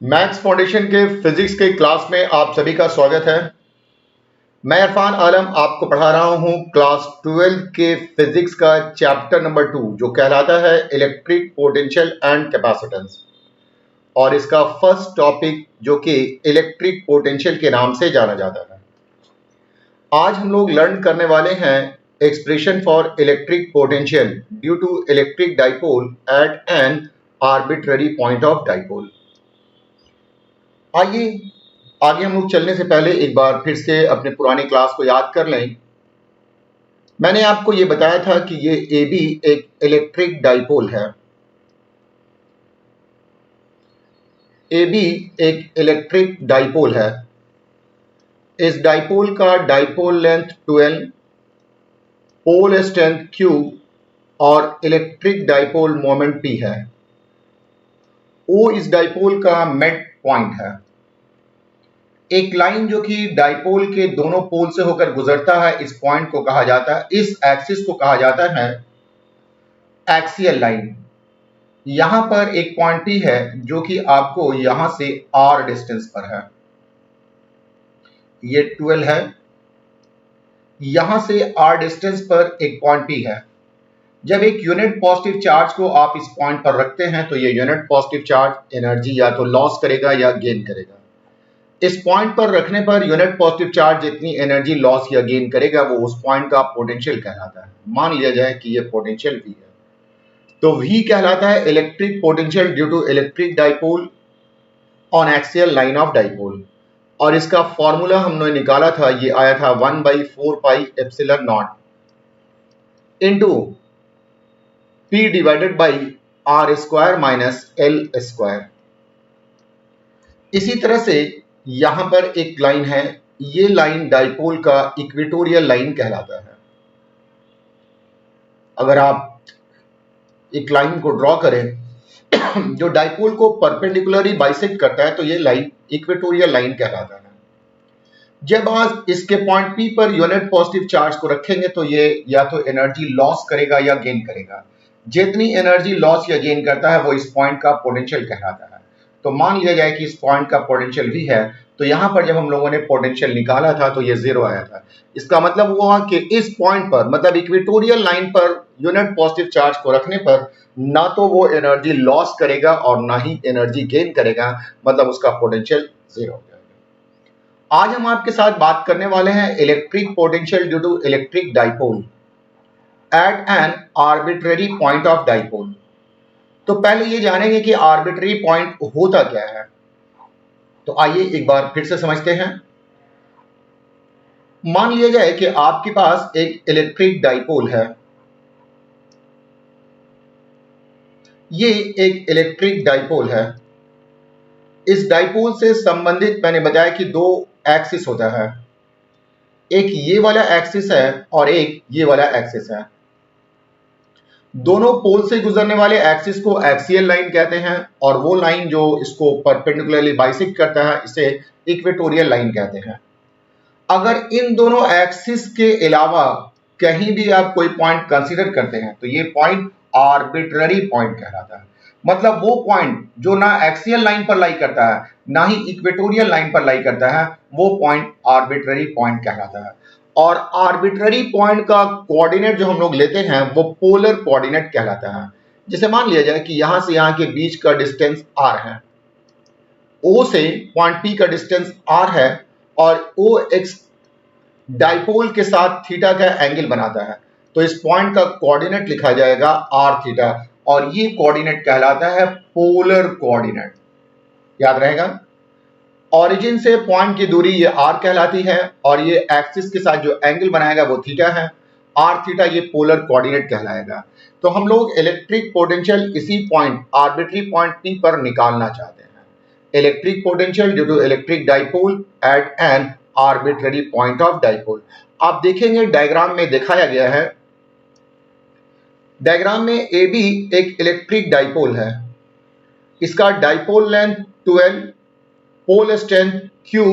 Maths foundation के physics के class में आप सभी का स्वागत है। मैं इरफान आलम आपको पढ़ा रहा हूं क्लास 12 के फिजिक्स का चैप्टर नंबर 2 जो कहलाता है इलेक्ट्रिक पोटेंशियल एंड कैपेसिटेंस, और इसका फर्स्ट टॉपिक जो कि इलेक्ट्रिक पोटेंशियल के नाम से जाना जाता है। आज हम लोग लर्न करने वाले हैं expression for electric potential due to electric dipole at an arbitrary point of dipole. आइए आगे हम लोग चलने से पहले एक बार फिर से अपने पुरानी क्लास को याद कर लें। मैंने आपको ये बताया था कि ये AB एक इलेक्ट्रिक डाइपोल है। AB एक इलेक्ट्रिक डाइपोल है। इस डाइपोल का dipole length 12, pole strength Q और इलेक्ट्रिक डाइपोल मोमेंट P है। O इस डाइपोल का मिड पॉइंट है। एक लाइन जो कि डाइपोल के दोनों पोल से होकर गुजरता है, इस पॉइंट को कहा जाता है, इस एक्सिस को कहा जाता है एक्सियल लाइन। यहां पर एक पॉइंट P है जो कि आपको यहां से R डिस्टेंस पर है। ये 12 है, यहां से R डिस्टेंस पर एक पॉइंट P है। जब एक यूनिट पॉजिटिव चार्ज को आप इस पॉइंट पर रखते हैं तो ये यूनिट पॉजिटिव चार्ज एनर्जी या तो लॉस करेगा या गेन करेगा। इस पॉइंट पर रखने पर यूनिट पॉजिटिव चार्ज जितनी एनर्जी लॉस या गेन करेगा वो उस पॉइंट का पोटेंशियल कहलाता है। मान लिया जाए कि ये पोटेंशियल V है, तो V कहलाता है electric potential due to electric dipole on axial line of dipole. और इसका फॉर्मूला हमने निकाला था, ये आया था 1/4 pi epsilon not into P divided by R square minus L square. इसी तरह से यहां पर एक लाइन है, ये लाइन डाइपोल का इक्वेटोरियल लाइन कहलाता है। अगर आप एक लाइन को ड्रॉ करें जो डाइपोल को परपेंडिकुलरली बाइसेक्ट करता है तो ये लाइन इक्वेटोरियल लाइन कहलाता है। जब आप इसके point P per unit positive charge को रखेंगे तो ये या तो एनर्जी लॉस करेगा या गेन करेगा। जितनी एनर्जी लॉस या गेन करता है वो इस पॉइंट का पोटेंशियल कहलाता है। तो मान लिया जाए कि इस पॉइंट का पोटेंशियल V है, तो यहां पर जब हम लोगों ने पोटेंशियल निकाला था तो ये 0 आया था। इसका मतलब हुआ कि इस पॉइंट पर, मतलब equatorial line per unit positive charge को रखने पर ना तो वो एनर्जी लॉस करेगा और ना ही एनर्जी गेन करेगा, मतलब उसका पोटेंशियल 0 हो जाएगा। आज हम आपके साथ बात करने वाले हैं electric potential due to electric dipole at an arbitrary point of dipole. तो पहले ये जानेंगे कि आर्बिट्ररी पॉइंट होता क्या है। तो आइए एक बार फिर से समझते हैं। मान लिया जाए कि आपके पास एक इलेक्ट्रिक डाइपोल है। ये एक इलेक्ट्रिक डाइपोल है। इस डाइपोल से संबंधित मैंने बताया कि दो एक्सिस होता है, एक ये वाला एक्सिस है और एक ये वाला एक्सिस है। दोनों पोल से गुजरने वाले एक्सिस को एक्सियल लाइन कहते हैं और वो लाइन जो इसको परपेंडिकुलरली बाइसेक्ट करता है इसे इक्वेटोरियल लाइन कहते हैं। अगर इन दोनों एक्सिस के अलावा कहीं भी आप कोई पॉइंट कंसीडर करते हैं तो ये पॉइंट आर्बिट्ररी पॉइंट कहलाता है। मतलब वो पॉइंट जो ना एक्सियल लाइन पर लाई करता है ना ही इक्वेटोरियल लाइन पर लाई करता है, वो पॉइंट आर्बिट्ररी पॉइंट कहलाता है। और आर्बिट्ररी पॉइंट का कोऑर्डिनेट जो हम लोग लेते हैं वो पोलर कोऑर्डिनेट कहलाता है। जैसे मान लिया जाए कि यहां से यहां के बीच का डिस्टेंस r है, O से पॉइंट P का डिस्टेंस r है और OX डाइपोल के साथ थीटा का एंगल बनाता है, तो इस पॉइंट का कोऑर्डिनेट लिखा जाएगा r थीटा और ये कोऑर्डिनेट कहलाता है पोलर कोऑर्डिनेट। याद रहेगा, ऑरिजिन से पॉइंट की दूरी ये r कहलाती है और ये एक्सिस के साथ जो एंगल बनाएगा वो थीटा है, r थीटा ये पोलर कोऑर्डिनेट कहलाएगा। तो हम लोग इलेक्ट्रिक पोटेंशियल इसी पॉइंट आर्बिट्ररी पॉइंट P पर निकालना चाहते हैं। Electric potential due to electric dipole at an arbitrary point of dipole. आप देखेंगे डायग्राम में दिखाया गया है। डायग्राम में AB एक इलेक्ट्रिक डाइपोल है। इसका dipole length 12, pole strength Q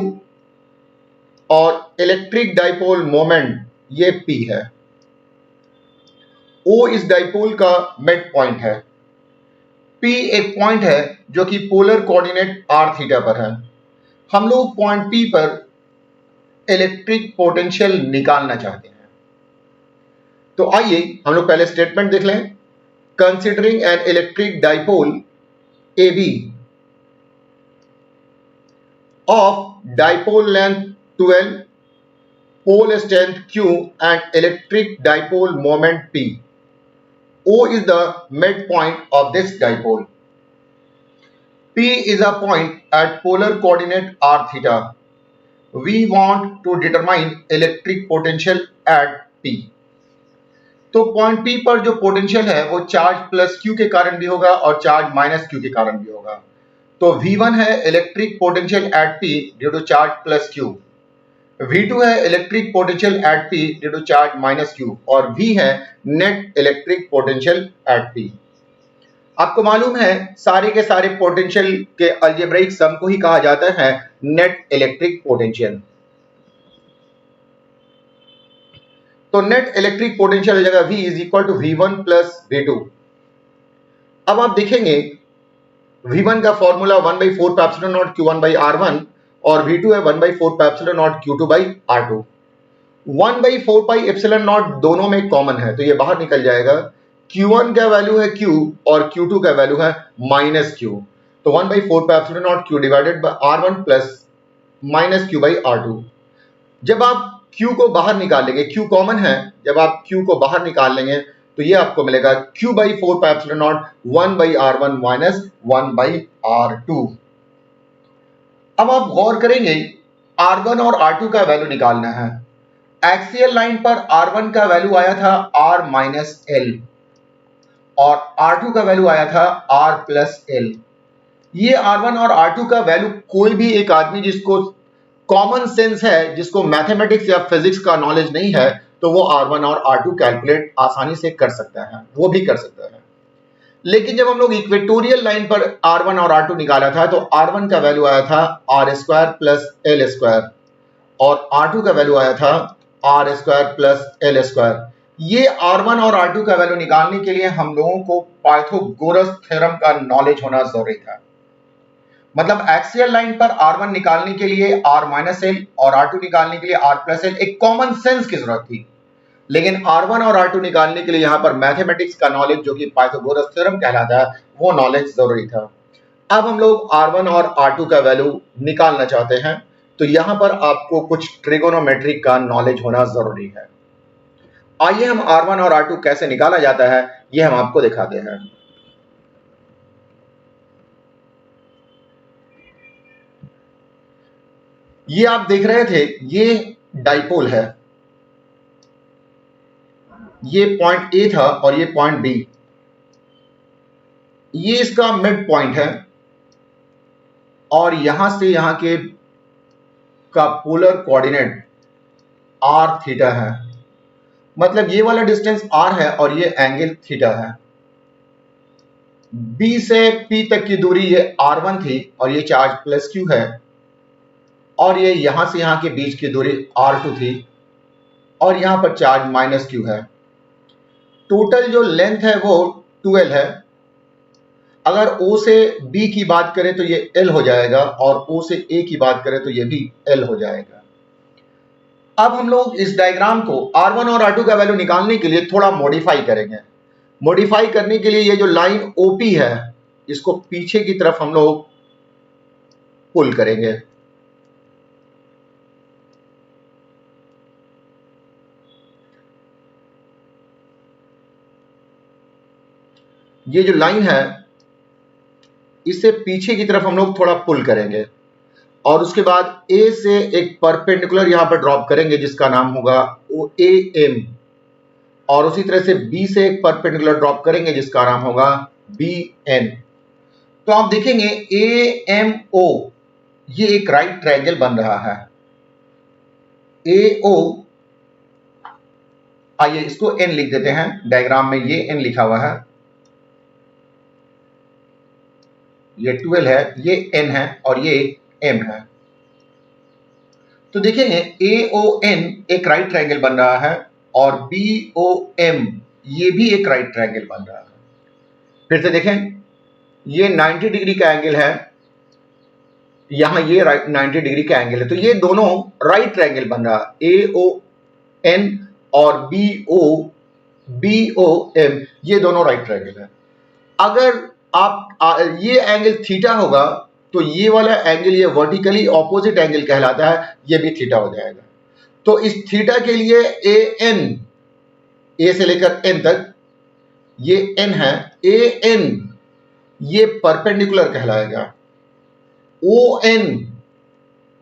और इलेक्ट्रिक डाइपोल मोमेंट ये P है। O इस डाइपोल का मिड पॉइंट है। P एक पॉइंट है जो कि पोलर कोऑर्डिनेट r थीटा पर है। हम लोग पॉइंट P पर इलेक्ट्रिक पोटेंशियल निकालना चाहते हैं। तो आइए हम लोग पहले स्टेटमेंट देख लें। Considering an electric dipole AB of dipole length 12, pole strength Q and electric dipole moment P. O is the midpoint of this dipole. P is a point at polar coordinate r theta. We want to determine electric potential at P. तो point P पर जो potential है वो charge plus Q के कारण भी होगा और चार्ज माइनस Q के कारण भी होगा। तो V1 है electric potential at P due to charge plus Q, V2 है electric potential at P due to charge minus Q और V है net electric potential at P। आपको मालूम है सारे के सारे पोटेंशियल के अलजेब्रिक सम को ही कहा जाता है नेट इलेक्ट्रिक पोटेंशियल। तो नेट इलेक्ट्रिक पोटेंशियल हो जाएगा V is equal to V1 plus V2। अब आप देखेंगे V1 का formula 1/4 pi epsilon naught Q1 by R1 और V2 है 1/4 pi epsilon naught Q2 by R2। 1/4 pi epsilon naught दोनों में कॉमन है तो ये बाहर निकल जाएगा। Q1 का वैल्यू है Q और Q2 का वैल्यू है माइनस Q। तो 1/4 pi epsilon not Q divided by R1 plus minus Q by R2। जब आप Q को बाहर निकालेंगे, Q कॉमन है, जब आप Q को बाहर निकाल लेंगे तो ये आपको मिलेगा Q/4 pi epsilon not 1/R1 minus 1/R2। अब आप गौर करेंगे R1 और R2 का वैल्यू निकालना है। एक्सियल लाइन पर R1 का वैल्यू आया था R माइनस L और R2 का वैल्यू आया था R प्लस L। ये R1 और R2 का वैल्यू कोई भी एक आदमी जिसको कॉमन सेंस है, जिसको मैथमेटिक्स या फिजिक्स का नॉलेज नहीं है, तो वो R1 और R2 कैलकुलेट आसानी से कर सकता है, वो भी कर सकता है। लेकिन जब हम लोग इक्वेटोरियल लाइन पर R1 और R2 निकाला था तो R1 का वैल्यू आया था R² प्लस L² और R2 का वैल्यू आया था R² प्लस L²। ये R1 और R2 का वैल्यू निकालने के लिए हम लोगों को पाइथागोरस थ्योरम का नॉलेज होना जरूरी था। मतलब एक्सियल लाइन पर R1 निकालने के लिए R माइनस L और R2 निकालने के लिए R प्लस L एक कॉमन सेंस की जरूरत थी। लेकिन R1 और R2 निकालने के लिए यहां पर मैथमेटिक्स का नॉलेज जो कि पाइथागोरस थ्योरम कहलाता है वो नॉलेज जरूरी था। अब हम लोग R1 और R2 का वैल्यू निकालना चाहते हैं तो यहां पर आपको कुछ ट्रिगोनोमेट्री का नॉलेज होना जरूरी है। आइए हम R1 और R2 कैसे निकाला जाता है ये हम आपको दिखाते हैं। ये आप देख रहे थे, ये डाइपोल है, ये पॉइंट A था और ये पॉइंट B, ये इसका मिड पॉइंट है और यहां से यहां के का पोलर कोऑर्डिनेट r थीटा है। मतलब ये वाला डिस्टेंस r है और ये एंगल थीटा है। B से P तक की दूरी ये R1 थी और ये चार्ज प्लस Q है और ये यहां से यहां के बीच की दूरी R2 थी और यहां पर चार्ज माइनस Q है। टोटल जो लेंथ है वो 12 है। अगर O से B की बात करें तो ये L हो जाएगा और O से A की बात करें तो ये भी L हो जाएगा। अब हम लोग इस डायग्राम को R1 और R2 का वैल्यू निकालने के लिए थोड़ा मॉडिफाई करेंगे। मॉडिफाई करने के लिए ये जो लाइन OP है इसको पीछे की तरफ हम लोग पुल करेंगे। ये जो लाइन है इसे पीछे की तरफ हम लोग थोड़ा पुल करेंगे और उसके बाद A से एक परपेंडिकुलर यहां पर ड्रॉप करेंगे जिसका नाम होगा OAM और उसी तरह से B से एक परपेंडिकुलर ड्रॉप करेंगे जिसका नाम होगा BN। तो आप देखेंगे AMO ये एक राइट ट्रायंगल बन रहा है। AO, आइए इसको N लिख देते हैं, डायग्राम में ये N लिखा हुआ है, ये 12 है, ये N है और ये M है। तो देखेंगे AON एक राइट ट्रायंगल बन रहा है और BOM ये भी एक राइट ट्रायंगल बन रहा है। फिर से देखें, ये 90 डिग्री का एंगल है, यहां ये 90 डिग्री का एंगल है, तो ये दोनों राइट ट्रायंगल बन रहा है। AON और BOM ये दोनों राइट ट्रायंगल है। अगर आप ये एंगल थीटा होगा तो ये वाला एंगल, ये वर्टिकली ऑपोजिट एंगल कहलाता है, ये भी थीटा हो जाएगा। तो इस थीटा के लिए AN, A से लेकर N तक, ये N है, AN ये परपेंडिकुलर कहलाएगा, ON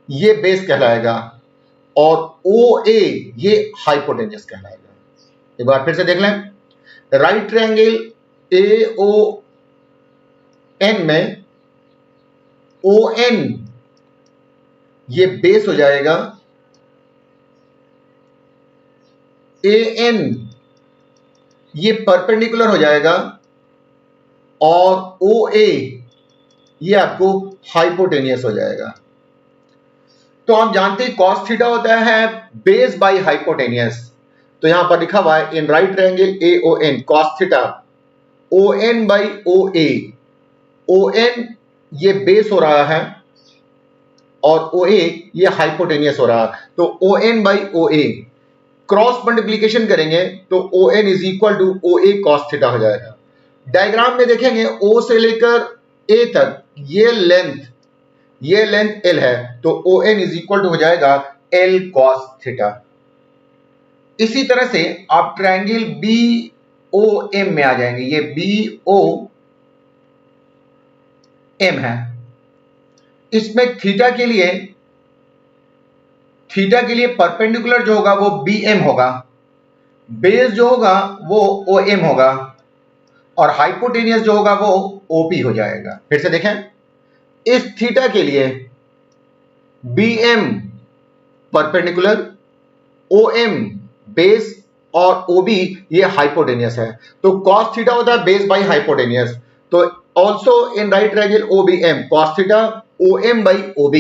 ये बेस कहलाएगा और OA ये हाइपोटेन्यूस कहलाएगा। एक बार फिर से देख लें, राइट ट्रायंगल AON में ON ये बेस हो जाएगा, AN ये परपेंडिकुलर हो जाएगा और OA ये आपको हाइपोटेनियस हो जाएगा। तो हम जानते हैं cos थीटा होता है बेस बाय हाइपोटेनियस, तो यहां पर लिखा हुआ है in right triangle AON cos theta ON by OA, ON ये बेस हो रहा है और OA ये हाइपोटेनियस हो रहा है, तो ON by OA cross multiplication करेंगे तो ON is equal to OA cos theta हो जाएगा। डायग्राम में देखेंगे O से लेकर A तक ये लेंथ L है, तो ON इज इक्वल टू हो जाएगा L cos थीटा। इसी तरह से आप ट्रायंगल BOM में आ जाएंगे, ये BOM है, इसमें थीटा के लिए परपेंडिकुलर जो होगा वो BM होगा, बेस जो होगा वो OM होगा और हाइपोटेनियस जो होगा वो OP हो जाएगा। फिर से देखें, इस थीटा के लिए BM परपेंडिकुलर, OM बेस और OB ये हाइपोटेनियस है, तो cos थीटा होता है बेस बाई हाइपोटेनियस, तो also in right triangle OBM cos theta OM by OB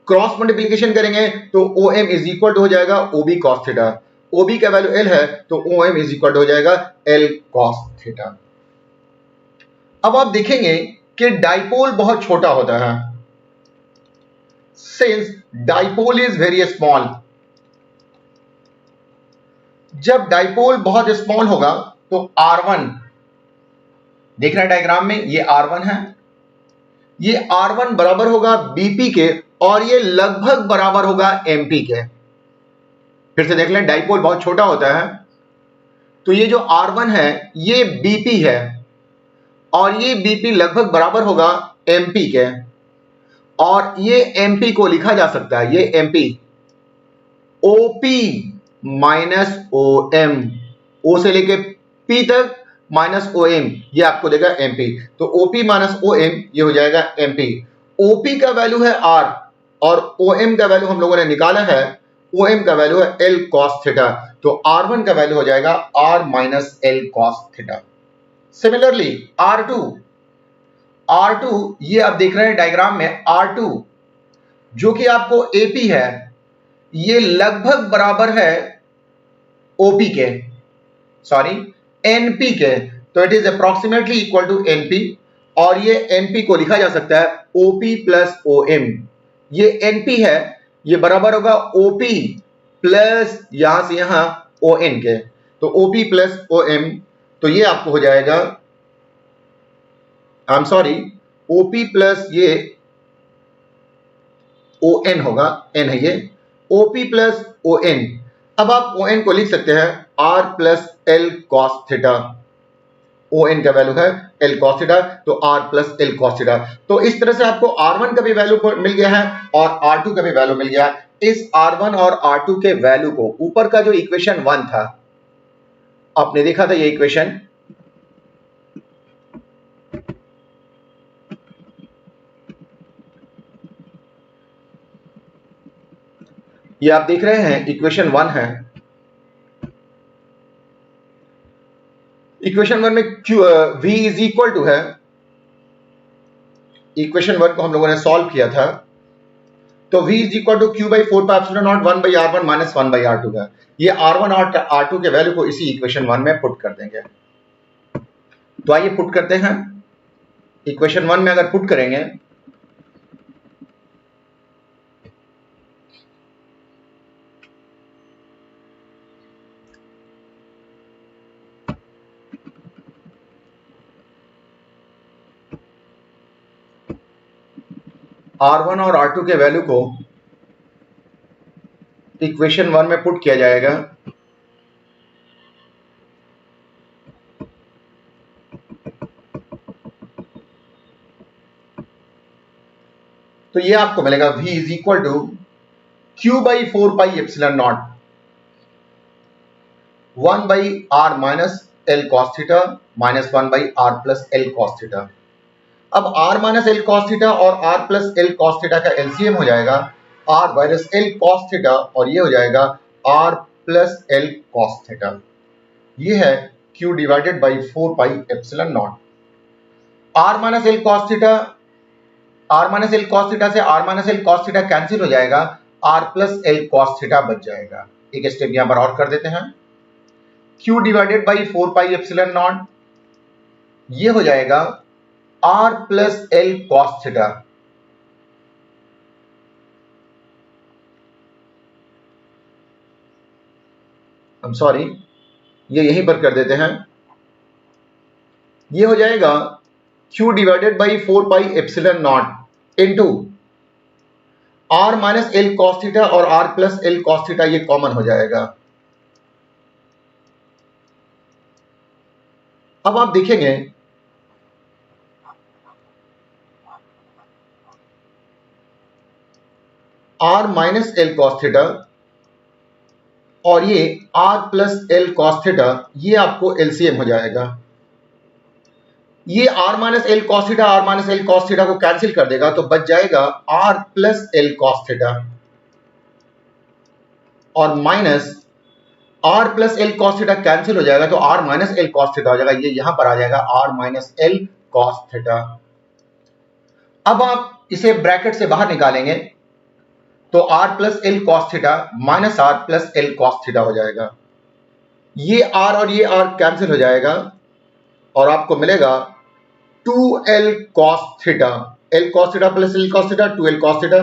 cross multiplication करेंगे तो OM इज इक्वल टू हो जाएगा OB cos थीटा, OB का वैल्यू L है तो OM इज इक्वल टू हो जाएगा L cos थीटा। अब आप देखेंगे कि डाइपोल बहुत छोटा होता है, since dipole is very small. जब डाइपोल बहुत स्मॉल होगा तो R1 देख रहे हैं डायग्राम में, ये R1 है, ये R1 बराबर होगा BP के और ये लगभग बराबर होगा MP के। फिर से देख लें, डाइपोल बहुत छोटा होता है तो ये जो R1 है ये BP है और ये BP लगभग बराबर होगा MP के, और ये MP को लिखा जा सकता है, ये MP OP minus OM, O से लेके P तक माइनस OM ये आपको देगा MP, तो OP माइनस OM ये हो जाएगा MP। OP का वैल्यू है R और OM का वैल्यू हम लोगों ने निकाला है, OM का वैल्यू है L cos थीटा, तो R1 का वैल्यू हो जाएगा R minus L cos theta. Similarly R2 ये आप देख रहे हैं डायग्राम में, R2 जो कि आपको AP है ये लगभग बराबर है OP के, सॉरी NP के, तो it is approximately equal to NP और ये NP को लिखा जा सकता है OP प्लस OM, ये NP है ये बराबर होगा OP प्लस यहां से यहां ON के, तो OP प्लस OM, तो ये आपको हो जाएगा OP प्लस ये ON होगा, N है ये, OP प्लस ON। अब आप ON को लिख सकते हैं R plus L cos theta, ON का वैल्यू है L cos थीटा, तो R plus L cos theta. तो इस तरह से आपको R1 का भी वैल्यू मिल गया है और R2 का भी वैल्यू मिल गया है। इस R1 और R2 के वैल्यू को ऊपर का जो इक्वेशन 1 था, आपने देखा था ये इक्वेशन, ये आप देख रहे हैं इक्वेशन 1 है, इक्वेशन 1 में V इज इक्वल टू है, इक्वेशन 1 को हम लोगों ने सॉल्व किया था, तो V is equal to Q by 4 pi epsilon naught 1 by R1 minus 1 by R2 है। ये R1 और R2 के वैल्यू को इसी इक्वेशन 1 में पुट कर देंगे, तो आइए पुट करते हैं। इक्वेशन 1 में अगर पुट करेंगे R1 और R2 के वैल्यू को इक्वेशन 1 में पुट किया जाएगा, तो ये आपको मिलेगा V is equal to Q by 4 pi epsilon naught 1 by R minus L cos theta minus 1 by R plus L cos theta. अब R minus L cos theta और R plus L cos theta का LCM हो जाएगा R minus L cos theta और ये हो जाएगा R plus L cos theta. ये है Q divided by 4 pi epsilon naught. R minus L cos theta, R minus L cos theta से R minus L cos theta cancel हो जाएगा, R plus L cos theta बच जाएगा। एक step यहां पर और कर देते हैं, Q divided by 4 pi epsilon not, ये हो जाएगा R plus L cos theta. I'm sorry, ये यहीं पर कर देते हैं, ये हो जाएगा Q divided by 4 pi epsilon not into R minus L cos theta और R plus L cos theta ये कॉमन हो जाएगा। अब आप देखेंगे R minus L cos theta और ये R plus L cos theta, ये आपको एलसीएम हो जाएगा। ये R minus L cos theta R minus L cos theta को कैंसिल कर देगा, तो बच जाएगा R plus L cos theta और minus R plus L cos theta cancel हो जाएगा, तो R minus L cos theta हो जाएगा। ये यहां पर आ जाएगा R minus L cos theta. अब आप इसे ब्रैकेट से बाहर निकालेंगे तो R plus L cos theta minus R plus L cos theta हो जाएगा। ये R और ये R कैंसिल हो जाएगा और आपको मिलेगा 2L cos theta, L cos theta plus L cos theta 2L cos theta.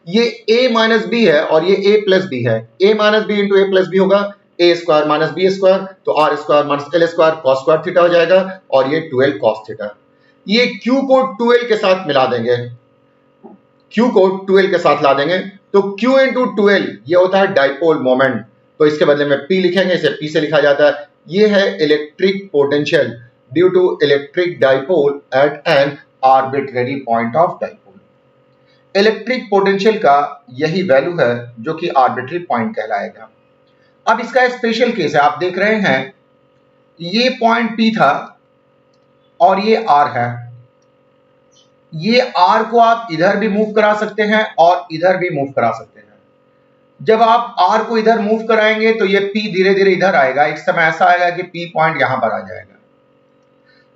ये A माइनस B है और ये A प्लस B है, A minus B into A plus B होगा A square minus B square, तो R square minus L square cos square theta हो जाएगा और ये 2L cos थीटा। ये Q को 2L के साथ मिला देंगे, Q को 2L के साथ ला देंगे, तो Q इंटू 2L ये होता है डाइपोल मोमेंट, तो इसके बदले में P लिखेंगे, इसे P से लिखा जाता है। ये है electric potential due to electric dipole at an arbitrary point of dipole. Electric potential का यही वैल्यू है जो कि आर्बिट्रेरी पॉइंट कहलाएगा। अब इसका स्पेशल केस है, आप देख रहे हैं ये पॉइंट P था और ये R है। ये R को आप इधर भी मूव करा सकते हैं और इधर भी मूव करा सकते हैं। जब आप R को इधर मूव कराएंगे तो ये P धीरे धीरे इधर आएगा, एक समय ऐसा आएगा कि P पॉइंट यहां पर आ जाएगा।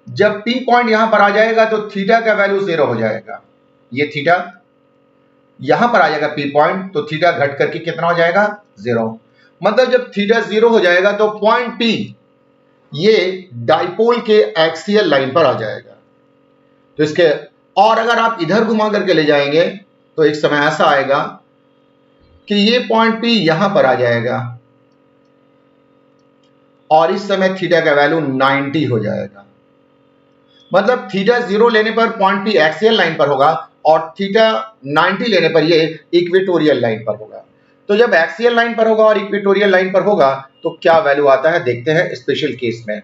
जब P पॉइंट यहां पर आ जाएगा तो थीटा का वैल्यू 0 हो जाएगा। ये थीटा यहां पर आ जाएगा P पॉइंट, तो थीटा घट करके कितना हो जाएगा 0। मतलब जब थीटा 0 हो जाएगा तो पॉइंट P ये डाइपोल के एक्सियल लाइन पर आ जाएगा। तो इसके और अगर आप इधर घुमा करके ले जाएंगे तो एक समय ऐसा आएगा कि ये पॉइंट P यहां पर आ जाएगा और इस समय थीटा का वैल्यू 90 हो जाएगा। मतलब थीटा 0 लेने पर पॉइंट P एक्सियल लाइन पर होगा और थीटा 90 लेने पर ये इक्वेटोरियल लाइन पर होगा। तो जब एक्सियल लाइन पर होगा और इक्वेटोरियल लाइन पर होगा तो क्या वैल्यू आता है देखते हैं स्पेशल केस में।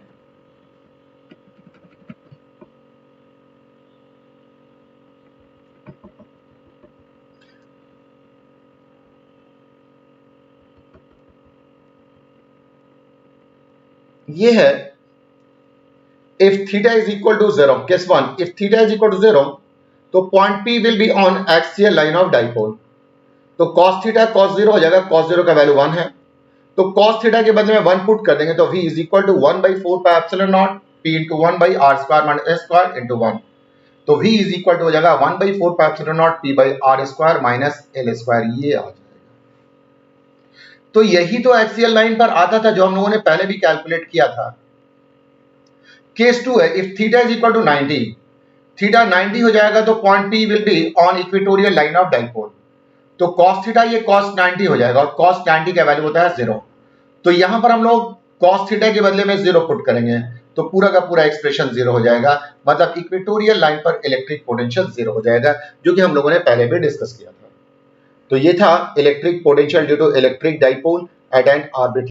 ये है if theta is equal to 0, case 1, if theta is equal to 0 तो point P will be on axial line of dipole, तो cos थीटा cos 0 हो जाएगा, cos 0 का वैल्यू 1 है, तो cos थीटा के बदले में 1 पुट कर देंगे तो V is equal to 1 by 4 pi epsilon naught P into 1 by R square minus S square into 1, तो V is equal to हो जाएगा 1 by 4 pi epsilon naught P by R square minus L square, ये आ जाएगा। तो यही तो axial line पर आता था जो हम लोगों ने पहले भी कैलकुलेट किया था। केस 2 है, if theta is equal to 90 theta 90 हो जाएगा तो point P will be on equatorial line of dipole. तो cos थीटा ये cos 90 हो जाएगा और cos 90 का वैल्यू होता है 0। तो यहां पर हम लोग cos थीटा के बदले में 0 पुट करेंगे तो पूरा का पूरा एक्सप्रेशन 0 हो जाएगा, मतलब इक्वेटोरियल लाइन पर इलेक्ट्रिक पोटेंशियल 0 हो जाएगा, जो कि हम लोगों ने पहले भी डिस्कस किया था। तो ये था electric potential due to electric dipole at an orbit.